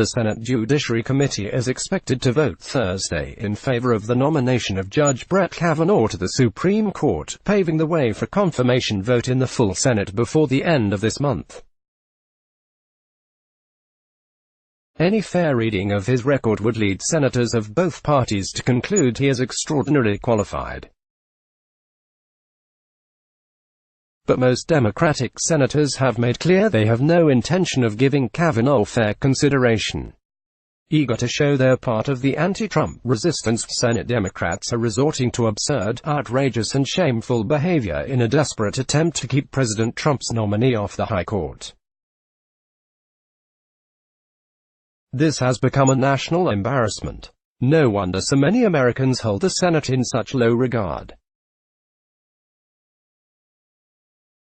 The Senate Judiciary Committee is expected to vote Thursday in favor of the nomination of Judge Brett Kavanaugh to the Supreme Court, paving the way for confirmation vote in the full Senate before the end of this month. Any fair reading of his record would lead senators of both parties to conclude he is extraordinarily qualified. But most Democratic senators have made clear they have no intention of giving Kavanaugh fair consideration. Eager to show they're part of the anti-Trump resistance, Senate Democrats are resorting to absurd, outrageous and shameful behavior in a desperate attempt to keep President Trump's nominee off the High Court. This has become a national embarrassment. No wonder so many Americans hold the Senate in such low regard.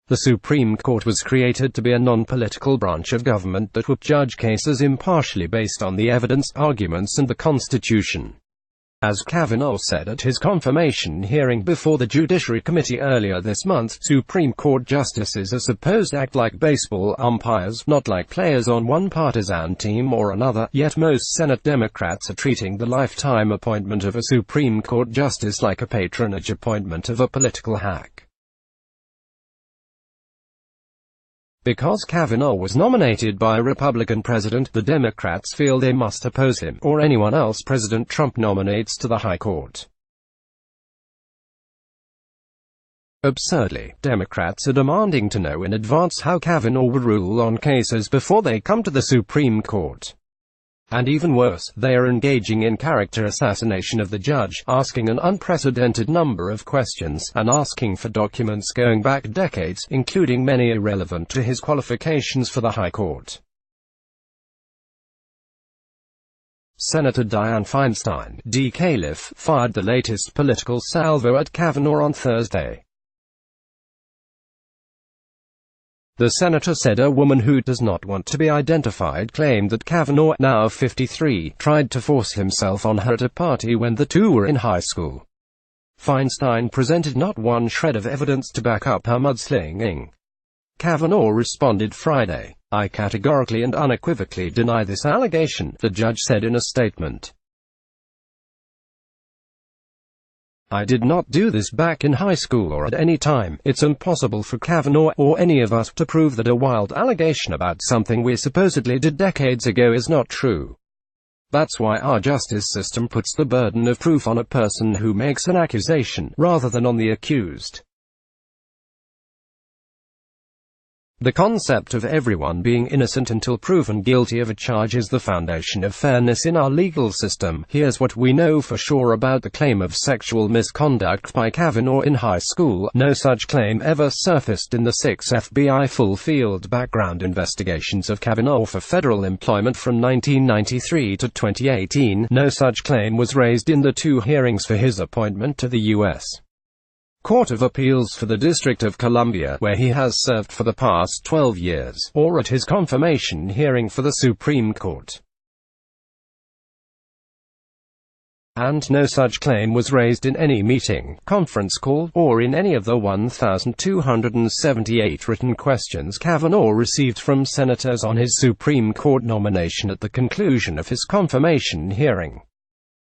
The Supreme Court was created to be a non-political branch of government that would judge cases impartially based on the evidence, arguments and the Constitution. As Kavanaugh said at his confirmation hearing before the Judiciary Committee earlier this month, Supreme Court justices are supposed to act like baseball umpires, not like players on one partisan team or another, yet most Senate Democrats are treating the lifetime appointment of a Supreme Court justice like a patronage appointment of a political hack. Because Kavanaugh was nominated by a Republican president, the Democrats feel they must oppose him, or anyone else President Trump nominates to the High Court. Absurdly, Democrats are demanding to know in advance how Kavanaugh would rule on cases before they come to the Supreme Court. And even worse, they are engaging in character assassination of the judge, asking an unprecedented number of questions, and asking for documents going back decades, including many irrelevant to his qualifications for the High Court. Senator Dianne Feinstein, D-Caliph, fired the latest political salvo at Kavanaugh on Thursday. The senator said a woman who does not want to be identified claimed that Kavanaugh, now 53, tried to force himself on her at a party when the two were in high school. Feinstein presented not one shred of evidence to back up her mudslinging. Kavanaugh responded Friday, "I categorically and unequivocally deny this allegation," the judge said in a statement. "I did not do this back in high school or at any time. It's impossible for Kavanaugh, or any of us, to prove that a wild allegation about something we supposedly did decades ago is not true. That's why our justice system puts the burden of proof on a person who makes an accusation, rather than on the accused. The concept of everyone being innocent until proven guilty of a charge is the foundation of fairness in our legal system. Here's what we know for sure about the claim of sexual misconduct by Kavanaugh in high school. No such claim ever surfaced in the 6 FBI full-field background investigations of Kavanaugh for federal employment from 1993 to 2018. No such claim was raised in the 2 hearings for his appointment to the U.S. Court of Appeals for the District of Columbia, where he has served for the past 12 years, or at his confirmation hearing for the Supreme Court. And no such claim was raised in any meeting, conference call, or in any of the 1,278 written questions Kavanaugh received from senators on his Supreme Court nomination at the conclusion of his confirmation hearing.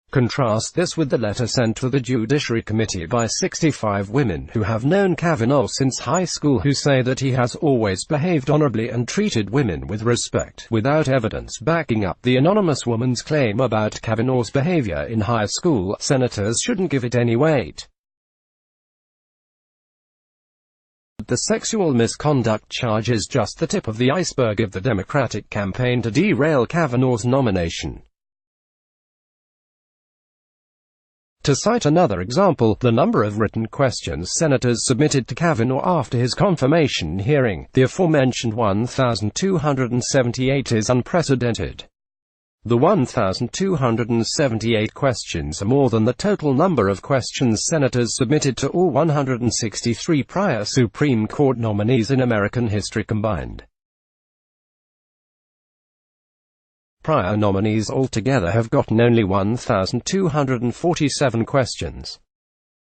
Contrast this with the letter sent to the Judiciary Committee by 65 women who have known Kavanaugh since high school, who say that he has always behaved honorably and treated women with respect, without evidence backing up the anonymous woman's claim about Kavanaugh's behavior in high school. Senators shouldn't give it any weight. The sexual misconduct charge is just the tip of the iceberg of the Democratic campaign to derail Kavanaugh's nomination. To cite another example, the number of written questions senators submitted to Kavanaugh after his confirmation hearing, the aforementioned 1,278, is unprecedented. The 1,278 questions are more than the total number of questions senators submitted to all 163 prior Supreme Court nominees in American history combined. Prior nominees altogether have gotten only 1,247 questions.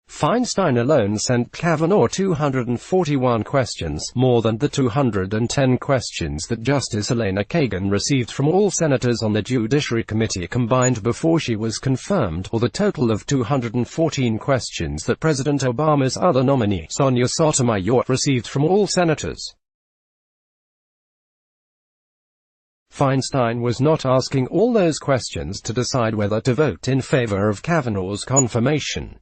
Feinstein alone sent Kavanaugh 241 questions, more than the 210 questions that Justice Elena Kagan received from all senators on the Judiciary Committee combined before she was confirmed, or the total of 214 questions that President Obama's other nominee, Sonia Sotomayor, received from all senators. Feinstein was not asking all those questions to decide whether to vote in favor of Kavanaugh's confirmation.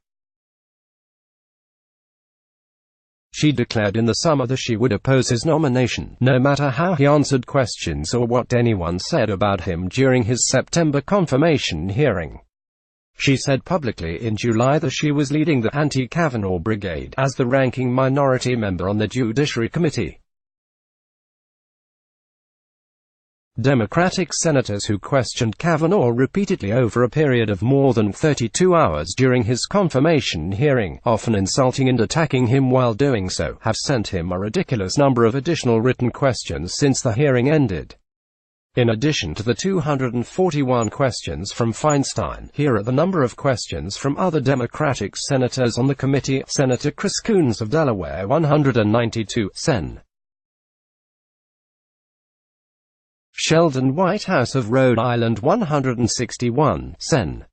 She declared in the summer that she would oppose his nomination, no matter how he answered questions or what anyone said about him during his September confirmation hearing. She said publicly in July that she was leading the anti-Kavanaugh brigade, as the ranking minority member on the Judiciary Committee. Democratic senators who questioned Kavanaugh repeatedly over a period of more than 32 hours during his confirmation hearing, often insulting and attacking him while doing so, have sent him a ridiculous number of additional written questions since the hearing ended. In addition to the 241 questions from Feinstein, here are the number of questions from other Democratic senators on the committee. Senator Chris Coons of Delaware 192, Sen. Sheldon Whitehouse of Rhode Island 161, Sen.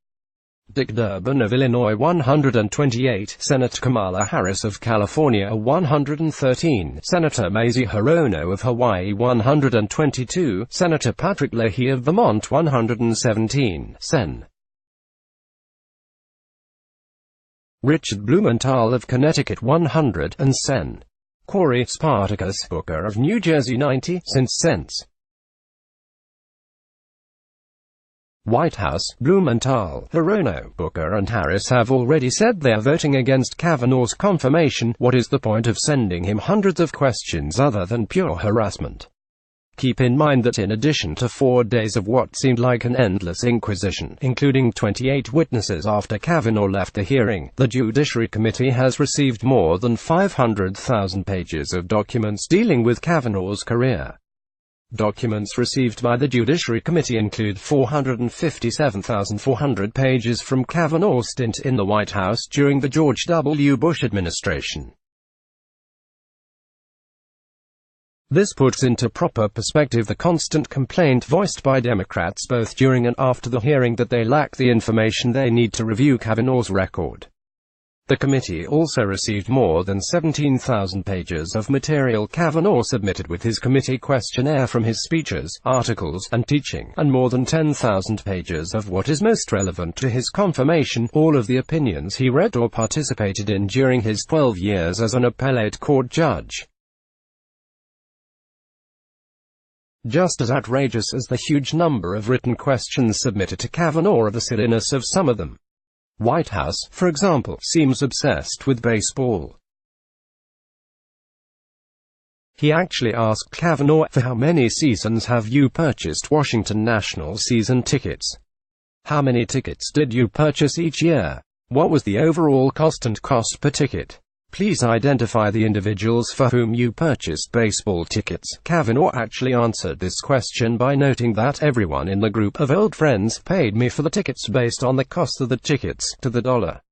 Dick Durbin of Illinois 128, Senator Kamala Harris of California 113, Senator Mazie Hirono of Hawaii 122, Senator Patrick Leahy of Vermont 117, Sen. Richard Blumenthal of Connecticut 100, and Sen. Corey Spartacus Booker of New Jersey 90, since. Whitehouse, Blumenthal, Hirono, Booker and Harris have already said they are voting against Kavanaugh's confirmation. What is the point of sending him hundreds of questions other than pure harassment? Keep in mind that in addition to 4 days of what seemed like an endless inquisition, including 28 witnesses after Kavanaugh left the hearing, the Judiciary Committee has received more than 500,000 pages of documents dealing with Kavanaugh's career. Documents received by the Judiciary Committee include 457,400 pages from Kavanaugh's stint in the White House during the George W. Bush administration. This puts into proper perspective the constant complaint voiced by Democrats both during and after the hearing that they lack the information they need to review Kavanaugh's record. The committee also received more than 17,000 pages of material Kavanaugh submitted with his committee questionnaire from his speeches, articles, and teaching, and more than 10,000 pages of what is most relevant to his confirmation, all of the opinions he read or participated in during his 12 years as an appellate court judge. Just as outrageous as the huge number of written questions submitted to Kavanaugh are the silliness of some of them. Whitehouse, for example, seems obsessed with baseball. He actually asked Kavanaugh, "For how many seasons have you purchased Washington Nationals season tickets? How many tickets did you purchase each year? What was the overall cost and cost per ticket? Please identify the individuals for whom you purchased baseball tickets." Kavanaugh actually answered this question by noting that everyone in the group of old friends paid me for the tickets based on the cost of the tickets, to the dollar.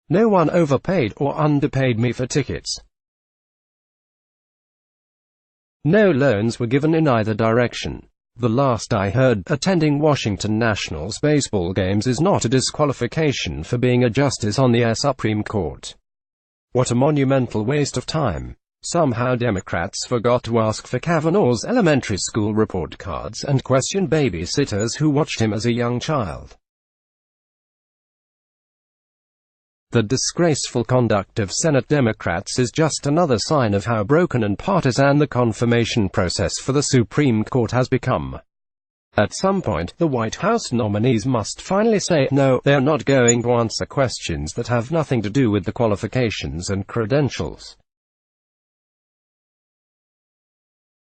No one overpaid or underpaid me for tickets. No loans were given in either direction. The last I heard, attending Washington Nationals baseball games is not a disqualification for being a justice on the Supreme Court. What a monumental waste of time. Somehow Democrats forgot to ask for Kavanaugh's elementary school report cards and question babysitters who watched him as a young child. The disgraceful conduct of Senate Democrats is just another sign of how broken and partisan the confirmation process for the Supreme Court has become. At some point, the White House nominees must finally say, no, they are not going to answer questions that have nothing to do with the qualifications and credentials.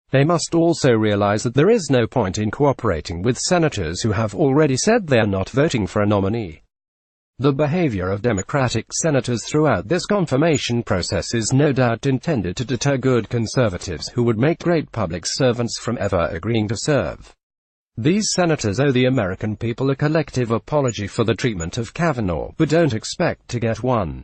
They must also realize that there is no point in cooperating with senators who have already said they are not voting for a nominee. The behavior of Democratic senators throughout this confirmation process is no doubt intended to deter good conservatives who would make great public servants from ever agreeing to serve. These senators owe the American people a collective apology for the treatment of Kavanaugh, but don't expect to get one.